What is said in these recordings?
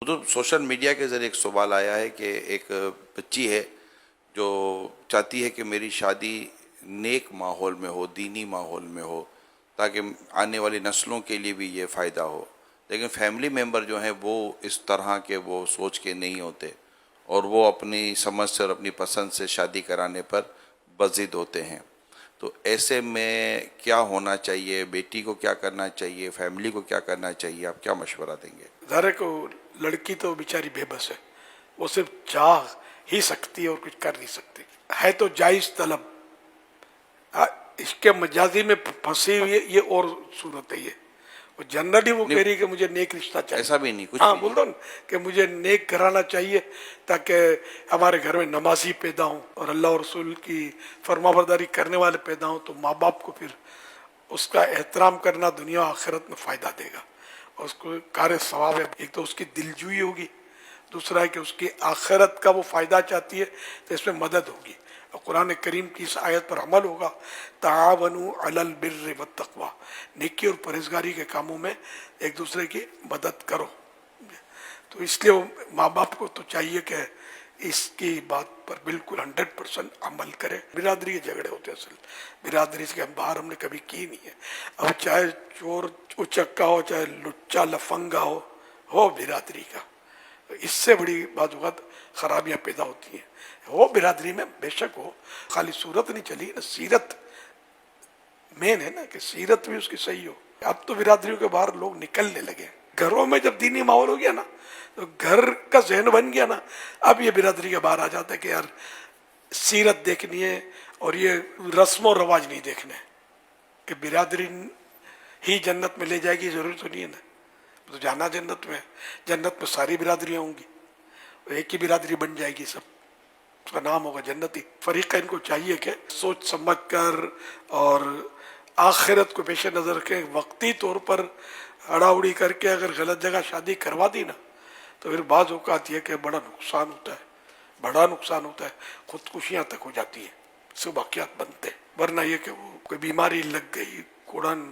حضور social media کے ذریعے ایک سوال آیا ہے کہ ایک بچی ہے جو چاہتی ہے کہ میری شادی نیک ماحول میں ہو، دینی ماحول میں ہو، تاکہ آنے والی نسلوں کے لیے بھی یہ فائدہ ہو، لیکن فیملی ممبر جو ہیں وہ اس طرح کے وہ سوچ کے نہیں ہوتے اور وہ اپنی سمجھ سے اور اپنی پسند سے شادی کرانے پر بضد ہوتے ہیں۔ تو ایسے میں کیا ہونا چاہیے؟ بیٹی کو کیا کرنا چاہیے؟ فیملی کو کیا کرنا چاہیے؟ آپ کیا مشورہ دیں گے؟ ظاہر کو لڑکی تو بیچاری بے بس ہے، وہ صرف چاہ ہی سکتی ہے اور کچھ کر نہیں سکتی ہے۔ تو جائز طلب اس کے مجازی میں پھنسی ہوئی ہے، یہ اور صورت ہے۔ یہ وہ جنرلی وہ کہہ رہی ہے کہ مجھے نیک رشتہ چاہیے، ایسا بھی نہیں کچھ ہاں بھی بول دو نا کہ مجھے نیک گھرانہ چاہیے تاکہ ہمارے گھر میں نمازی پیدا ہوں اور اللہ اور رسول کی فرما برداری کرنے والے پیدا ہوں، تو ماں باپ کو پھر اس کا احترام کرنا دنیا و آخرت میں فائدہ دے گا، اور اس کو کار ثواب ہے۔ ایک تو اس کی دلجوئی ہوگی، دوسرا ہے کہ اس کی آخرت کا وہ فائدہ چاہتی ہے تو اس میں مدد ہوگی، اور قرآن کریم کی اس آیت پر عمل ہوگا، تعاونوا علی البر والتقوی، نیکی اور پرہیزگاری کے کاموں میں ایک دوسرے کی مدد کرو۔ تو اس لیے ماں باپ کو تو چاہیے کہ اس کی بات پر بالکل 100% عمل کرے۔ برادری کے جھگڑے ہوتے ہیں، اصل برادری سے باہر ہم نے کبھی کی نہیں ہے۔ اب چاہے چور اچکا ہو، چاہے لچا لفنگا ہو برادری کا، اس سے بڑی بعض اوقات خرابیاں پیدا ہوتی ہیں۔ وہ برادری میں بے شک ہو، خالی صورت نہیں چلی نا، سیرت مین ہے نا، کہ سیرت بھی اس کی صحیح ہو۔ اب تو برادریوں کے باہر لوگ نکلنے لگے، گھروں میں جب دینی ماحول ہو گیا نا تو گھر کا ذہن بن گیا نا، اب یہ برادری کے باہر آ جاتا ہے کہ یار سیرت دیکھنی ہے اور یہ رسم و رواج نہیں دیکھنے، کہ برادری ہی جنت میں لے جائے گی ضروری تو نہیں ہے نا، تو جانا جنت میں، جنت میں ساری برادریاں ہوں گی، ایک ہی برادری بن جائے گی، سب اس کا نام ہوگا جنتی۔ فریقین کو چاہیے کہ سوچ سمجھ کر اور آخرت کو پیش نظر رکھیں، وقتی طور پر اڑا اڑی کر کے اگر غلط جگہ شادی کروا دی نا تو پھر بعض اوقات یہ کہ بڑا نقصان ہوتا ہے، بڑا نقصان ہوتا ہے، خودکشیاں تک ہو جاتی ہیں، سب واقعات بنتے ہیں۔ ورنہ یہ کہ وہ کوئی بیماری لگ گئی، کوڑن،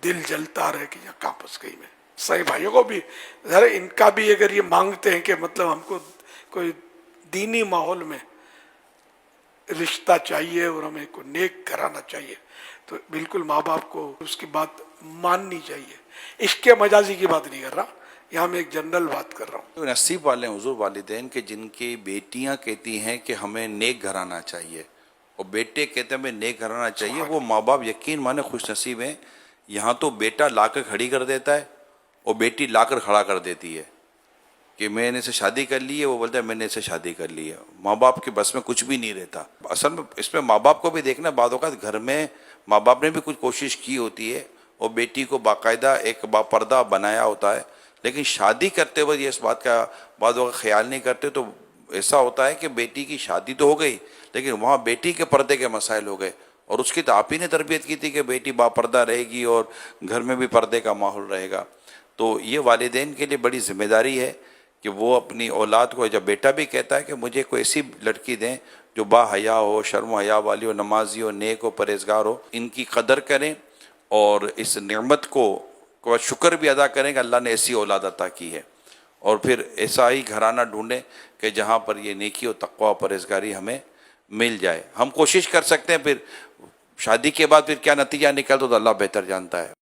دل جلتا رہے کہ یہ کہاں پھنس گئی میں۔ صحیح بھائیوں کو بھی ذرا ان کا بھی اگر یہ مانگتے ہیں کہ مطلب ہم کو کوئی دینی ماحول میں رشتہ چاہیے اور ہمیں کو نیک کرانا چاہیے، تو بالکل ماں باپ کو اس کی بات ماننی چاہیے۔ عشق مجازی کی بات نہیں کر رہا، یہاں میں ایک جنرل بات کر رہا ہوں۔ نصیب والے ہیں حضور والدین کہ جن کی بیٹیاں کہتی ہیں کہ ہمیں نیک گھرانہ چاہیے اور بیٹے کہتے ہیں ہمیں نیک گھرانہ چاہیے، وہ ماں باپ یقین مانے خوش نصیب ہیں۔ یہاں تو بیٹا لا کر کھڑی کر دیتا ہے اور بیٹی لا کر کھڑا کر دیتی ہے کہ میں نے اسے شادی کر لی ہے، وہ بولتا ہے میں نے اسے شادی کر لی ہے۔ ماں باپ کے بس میں کچھ بھی نہیں رہتا۔ اصل میں اس میں ماں باپ کو بھی دیکھنا، بعض اوقات گھر میں ماں باپ نے بھی کچھ کوشش کی ہوتی ہے اور بیٹی کو باقاعدہ ایک باپردہ بنایا ہوتا ہے، لیکن شادی کرتے وقت یہ اس بات کا بعض اوقات خیال نہیں کرتے، تو ایسا ہوتا ہے کہ بیٹی کی شادی تو ہو گئی لیکن وہاں بیٹی کے پردے کے مسائل ہو گئے، اور اس کی تو آپ ہی نے تربیت کی تھی کہ بیٹی باپردہ رہے گی اور گھر میں بھی پردے کا ماحول رہے گا۔ تو یہ والدین کے لیے بڑی ذمہ داری ہے کہ وہ اپنی اولاد کو، جب بیٹا بھی کہتا ہے کہ مجھے کوئی ایسی لڑکی دیں جو با حیا ہو، شرم و حیا والی ہو، نمازی ہو، نیک ہو، پرہیزگار ہو، ان کی قدر کریں اور اس نعمت کو شکر بھی ادا کریں کہ اللہ نے ایسی اولاد عطا کی ہے، اور پھر ایسا ہی گھرانہ ڈھونڈیں کہ جہاں پر یہ نیکی و تقوی و پرہیزگاری ہمیں مل جائے۔ ہم کوشش کر سکتے ہیں، پھر شادی کے بعد پھر کیا نتیجہ نکلتا تو اللہ بہتر جانتا ہے۔